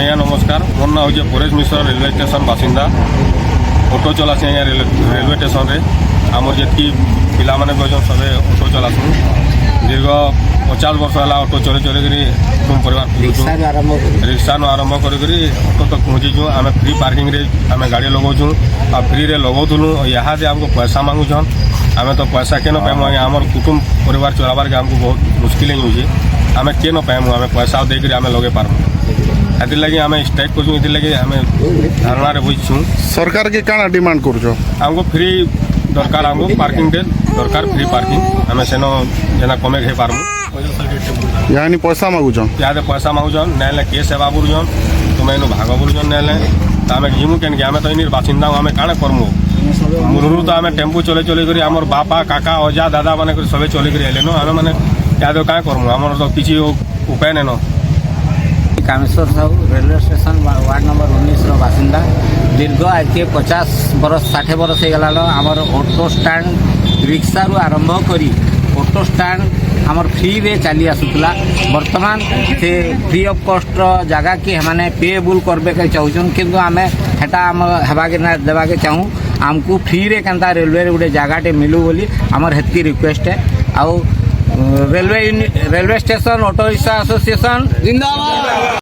आज्ञा नमस्कार। मोर ना हूँ परेश मिश्र, रेलवे स्टेशन बासिंदा। ऑटो चलासी आज्ञा रेलवे स्टेशन रे। आमर जी पिला माने सब ऑटो चलासु। दीर्घ 50 वर्ष है ऑटो चले चले कुटुंब परिवार रिक्शा आरंभ कर ऑटो तक पहुँचीचु। आम फ्री पार्किंग रे आम गाड़ी लगाऊँ और फ्री रे लगाऊलु। यहाँ आमको पैसा मांगुछन। आम तो पैसा के न पाइमु आज्ञा। आमर कुटुंब परिवार चलाबार के आमको बहुत मुश्किल होउछे। आम के न पाइमु आम पैसा देकर आम लगे पारमु। एथि लगी आम स्ट्राइक करूँ। एथि लगी आम धारणा रे बइछु। सरकार के काना डिमांड करूछो? आमको फ्री दरकार, आमको पार्किंग दे दरकार, फ्री पार्किंग। आम सेन जेना कमे घे पारमु। यानी पैसा मांगुछन? यादे पैसा मांगुछन। नेले केस सेवा बुरुछन। तुम एनु भाग बुरुछन नेले त आम घिमु केन के? आम तो इनिर बासिंदा आम काना करमु? मुरुरु तो आम टेम्पू चले चले करी आमर बापा काका अजा दादा माने सबे चले करी आइले न। आम माने यादे का करमु? आमर तो किछि उपाय नै न। Kameshwar Sahu railway station ward number 19 बासिंदा। दीर्घ आज 50 बरस 60 बरस हो गलान आमर ऑटो स्टैंड रिक्शा रु आरंभ करी ऑटो स्टैंड आमर फ्री रे चली आसुला। वर्तमान से फ्री ऑफ कॉस्ट जगह की हमने पेएबल करबे के चाहूछन, किंतु आमे हेटा हम हेबा के ना देबा के चाहू। आमको फ्री रे केनता रेलवे रे गुटे जगहटे मिलू बोली आमर हेती रिक्वेस्ट है। आउ railway station auto rickshaw association जिंदाबाद।